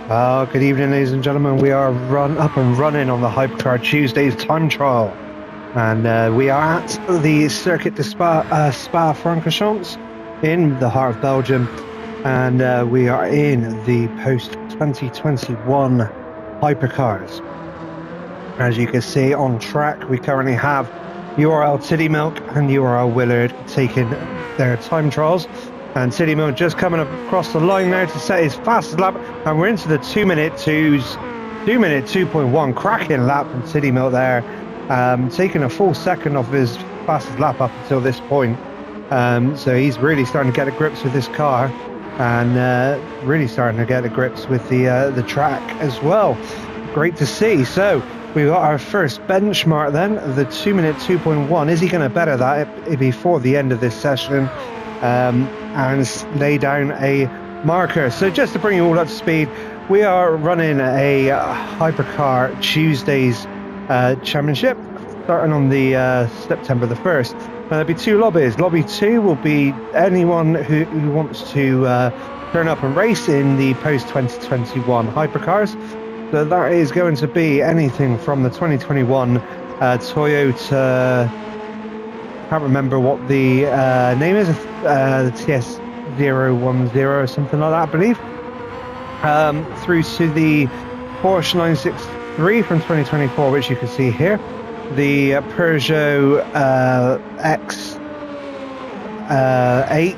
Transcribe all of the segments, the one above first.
Good evening, ladies and gentlemen. We are up and running on the Hypercar Tuesdays time trial, and we are at the Circuit de Spa-Francorchamps in the heart of Belgium, and we are in the post-2021 Hypercars. As you can see on track, we currently have URL Tiddy Milk and URL Willard taking their time trials. And Tiddy Milk just coming across the line now to set his fastest lap, and we're into the 2 minute 2.1 cracking lap from Tiddy Milk there, taking a full second off his fastest lap up until this point. So he's really starting to get to grips with this car, and really starting to get to grips with the track as well. Great to see. So we've got our first benchmark then, the 2 minute 2.1. Is he going to better that before the end of this session? And lay down a marker. So just to bring you all up to speed, we are running a Hypercar Tuesdays championship starting on the September the 1st. There'll be two lobbies. Lobby 2 will be anyone who wants to turn up and race in the post-2021 Hypercars. So that is going to be anything from the 2021 Toyota, I can't remember what the name is, the TS010 or something like that, I believe, through to the Porsche 963 from 2024, which you can see here, the Peugeot X8, I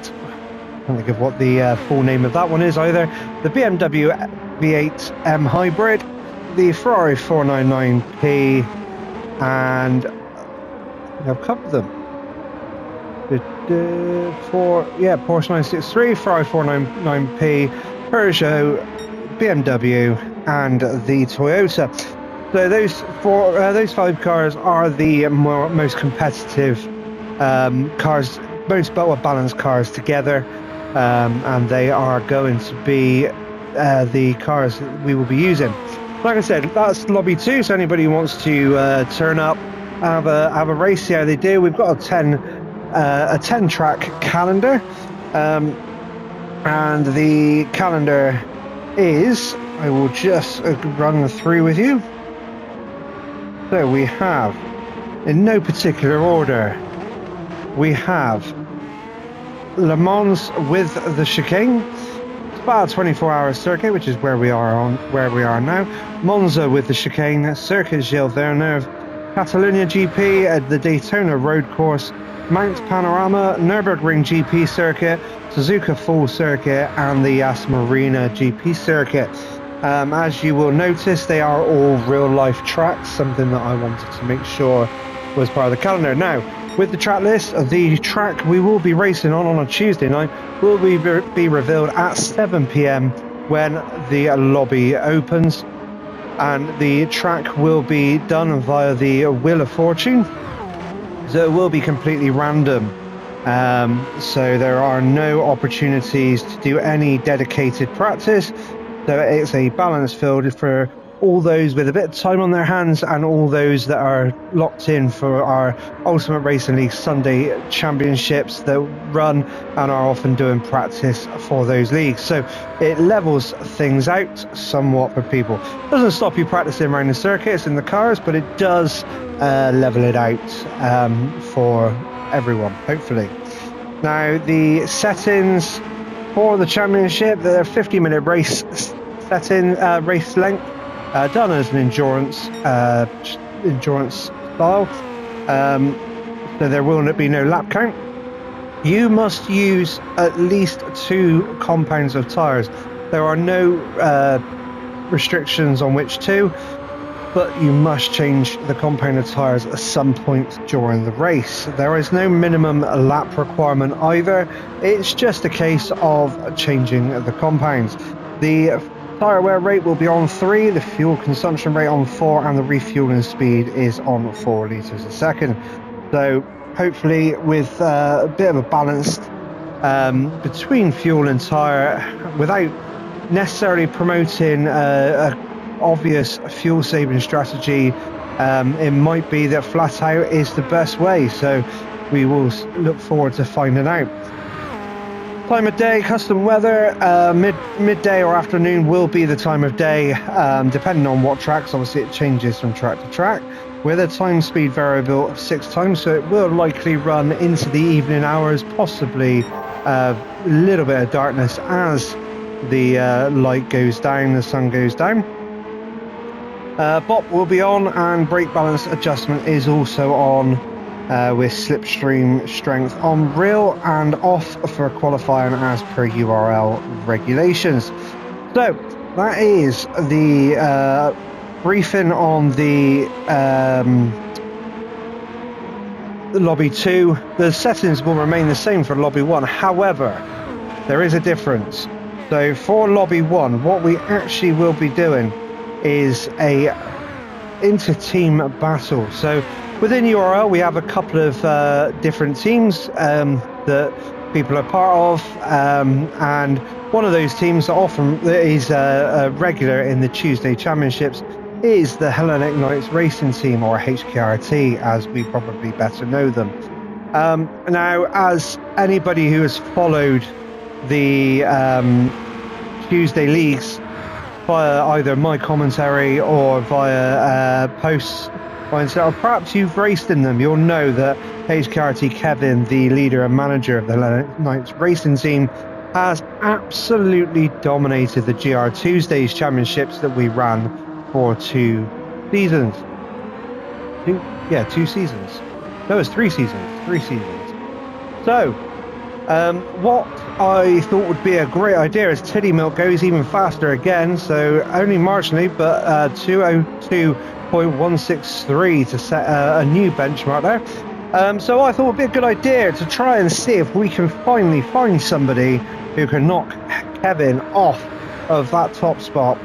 can't think of what the full name of that one is either, the BMW V8M Hybrid, the Ferrari 499P, and I've covered them. Porsche 963, Ferrari 499P, Peugeot, BMW, and the Toyota. So those five cars are the most competitive cars, most well-balanced cars together, and they are going to be the cars that we will be using. Like I said, that's lobby 2. So anybody who wants to turn up, have a race, see how they do. We've got a 10 track calendar, and the calendar is, I will just run through with you. So we have, in no particular order, we have Le Mans with the chicane, Spa 24-hour circuit, which is where we are now, Monza with the chicane, Circuit Gilles Villeneuve, Catalunya GP at the Daytona road course, Mount Panorama, Nürburgring GP circuit, Suzuka full circuit, and the Yas Marina GP circuit. As you will notice, they are all real-life tracks, something that I wanted to make sure was part of the calendar. Now, with the track list, the track we will be racing on a Tuesday night will be revealed at 7 p.m. when the lobby opens, and the track will be done via the Wheel of Fortune. So it will be completely random, so there are no opportunities to do any dedicated practice. So it's a balanced field for all those with a bit of time on their hands and all those that are locked in for our Ultimate Racing League Sunday Championships that run and are often doing practice for those leagues. So it levels things out somewhat for people. Doesn't stop you practicing around the circuits in the cars, but it does level it out for everyone, hopefully. Now, the settings for the championship, they're 50-minute race race length, done as an endurance style. So there will be no lap count. You must use at least 2 compounds of tyres. There are no restrictions on which to, but you must change the compound of tyres at some point during the race. There is no minimum lap requirement either. It's just a case of changing the compounds. The tyre wear rate will be on 3, the fuel consumption rate on 4, and the refueling speed is on 4 litres a second. So hopefully with a bit of a balance between fuel and tyre, without necessarily promoting a obvious fuel saving strategy, it might be that flat out is the best way. So we will look forward to finding out. Time of day, custom weather, midday or afternoon will be the time of day, depending on what tracks. Obviously it changes from track to track, with a time speed variable of 6 times, so it will likely run into the evening hours, possibly a little bit of darkness as the light goes down, the sun goes down. BOP will be on, and brake balance adjustment is also on, with slipstream strength on real and off for qualifying as per URL regulations. So that is the briefing on the lobby 2. The settings will remain the same for lobby 1, however there is a difference. So for lobby 1, what we actually will be doing is a inter-team battle. So within URL, we have a couple of different teams that people are part of, and one of those teams that often is a regular in the Tuesday Championships is the Hellenic Knights Racing Team, or HKRT as we probably better know them. Now, as anybody who has followed the Tuesday leagues via either my commentary or via posts, or perhaps you've raced in them, you'll know that HKRT Kevin, the leader and manager of the Hellenic Knights Racing Team, has absolutely dominated the GR Tuesdays Championships that we ran for 2 seasons. 2 seasons. No, it's 3 seasons. 3 seasons. So, what I thought would be a great idea is Tiddy Milk goes even faster again, so only marginally, but 2:02.163 to set a new benchmark there. So I thought it would be a good idea to try and see if we can finally find somebody who can knock Kevin off of that top spot.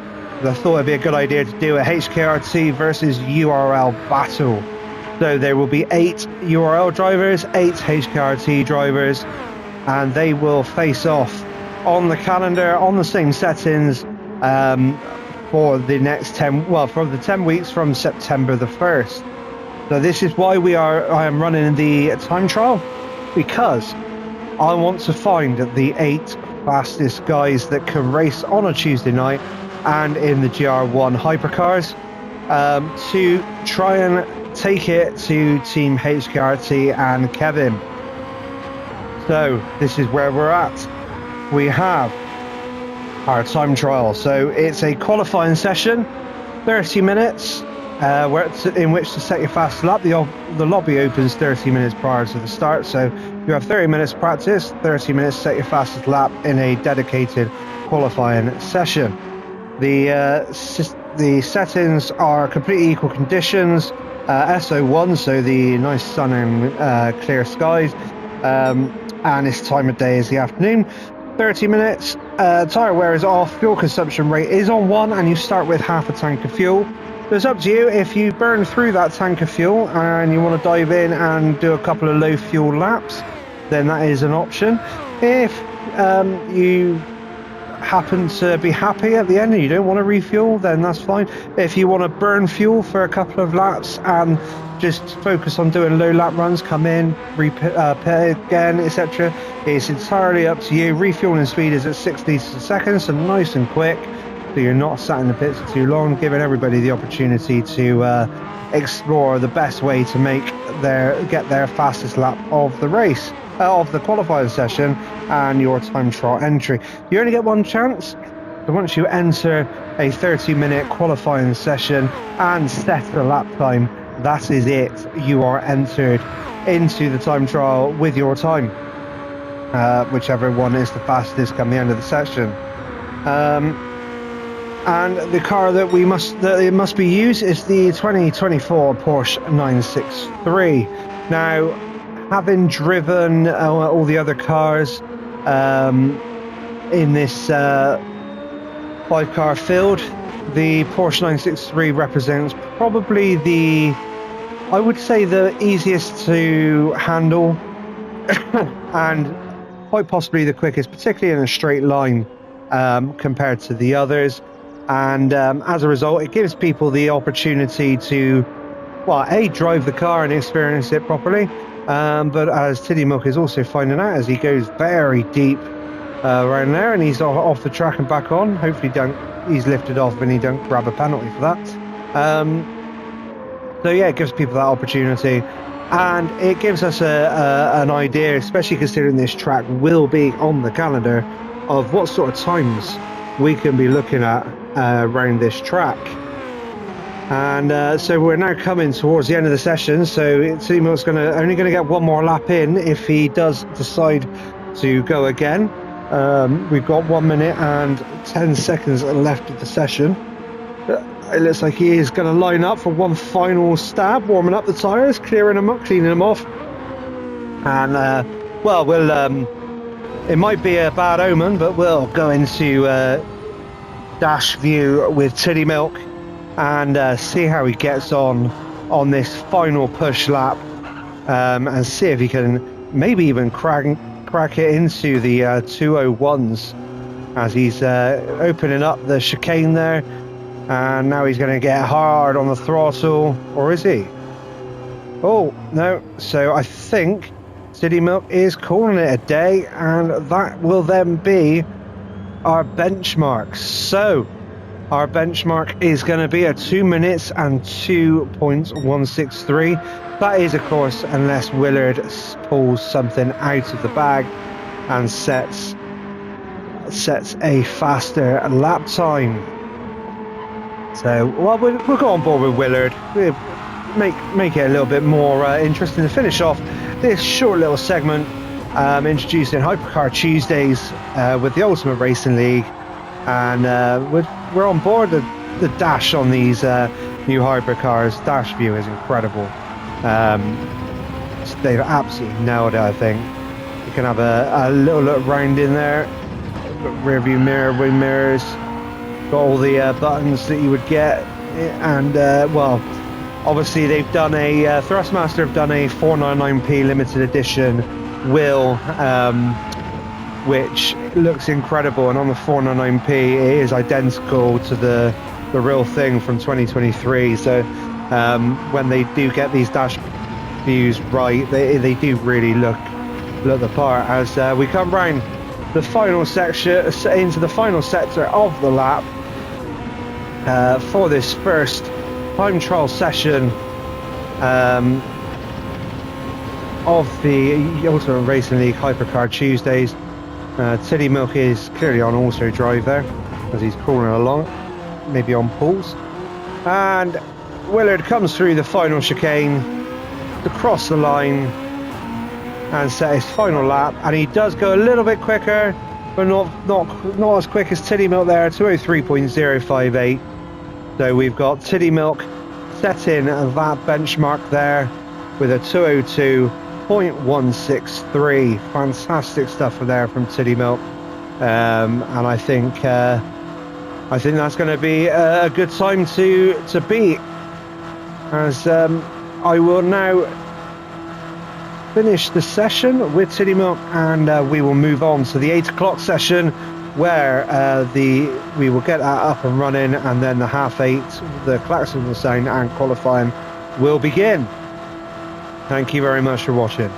I thought it'd be a good idea to do a HKRT versus URL battle. So there will be 8 URL drivers, 8 HKRT drivers, and they will face off on the calendar on the same settings for the next 10 weeks from September the 1st. So this is why I am running the time trial, because I want to find the 8 fastest guys that can race on a Tuesday night and in the GR1 hypercars, to try and take it to Team HKRT and Kevin. So this is where we're at. We have our time trial. So it's a qualifying session, 30 minutes, in which to set your fastest lap. The lobby opens 30 minutes prior to the start, so you have 30 minutes practice, 30 minutes set your fastest lap in a dedicated qualifying session. The settings are completely equal conditions, SO1, so the nice sun and clear skies, and its time of day is the afternoon. 30 minutes, tyre wear is off, fuel consumption rate is on 1, and you start with half a tank of fuel. So it's up to you. If you burn through that tank of fuel and you want to dive in and do a couple of low fuel laps, then that is an option. If you happen to be happy at the end and you don't want to refuel, then that's fine. If you want to burn fuel for a couple of laps and just focus on doing low lap runs, come in, pit again, etc., it's entirely up to you. Refueling speed is at 6 litres a second, so nice and quick, so you're not sat in the pits for too long, giving everybody the opportunity to explore the best way to get their fastest lap of the race, of the qualifying session, and your time trial entry. You only get one chance, so once you enter a 30-minute qualifying session and set a lap time, that is it. You are entered into the time trial with your time, whichever one is the fastest come the end of the session. And the car that it must be used is the 2024 Porsche 963. Now, having driven all the other cars in this 5-car field, the Porsche 963 represents probably I would say the easiest to handle and quite possibly the quickest, particularly in a straight line compared to the others. And as a result, it gives people the opportunity to, drive the car and experience it properly. But as Tiddy Milk is also finding out, as he goes very deep around there, and he's off the track and back on. Hopefully he's lifted off and he don't grab a penalty for that. So yeah, it gives people that opportunity, and it gives us an idea, especially considering this track will be on the calendar, of what sort of times we can be looking at around this track. And so we're now coming towards the end of the session, so City Milk's only going to get one more lap in if he does decide to go again. We've got 1 minute and 10 seconds left of the session. It looks like he is going to line up for one final stab, warming up the tyres, clearing them up, cleaning them off. And well, it might be a bad omen, but we'll go into dash view with Titty Milk and see how he gets on this final push lap, and see if he can maybe even crack it into the 201s as he's opening up the chicane there. And now he's going to get hard on the throttle, or is he? Oh no, so I think City Milk is calling it a day, and that will then be our benchmark. So our benchmark is going to be a 2 minutes and 2.163. That is, of course, unless Willard pulls something out of the bag and sets a faster lap time. So, well, we'll go on board with Willard. We'll make it a little bit more interesting to finish off this short little segment, introducing Hypercar Tuesdays with the Ultimate Racing League. And we're on board the dash on these new Hypercars. Dash view is incredible. They've absolutely nailed it, I think. You can have a little look round in there. Rear view mirror, wing mirrors. Got all the buttons that you would get, and well, obviously they've done a Thrustmaster have done a 499p limited edition wheel, which looks incredible, and on the 499p it is identical to the real thing from 2023. So when they do get these dash views right, they do really look the part as we come round the final section into the final sector of the lap for this first time trial session of the Ultimate Racing League Hypercar Tuesdays. Titty Milk is clearly on auto drive there as he's crawling along, maybe on pulls, and Willard comes through the final chicane to cross the line and set his final lap, and he does go a little bit quicker, but not as quick as Titty Milk there, 203.058. So we've got Titty Milk setting that benchmark there with a 202.163. Fantastic stuff there from Titty Milk, and I think that's going to be a good time to beat. As I will now finish the session with Titty Milk, and we will move on to the 8 o'clock session, where we will get that up and running, and then the half 8, the klaxon will sound and qualifying will begin. Thank you very much for watching.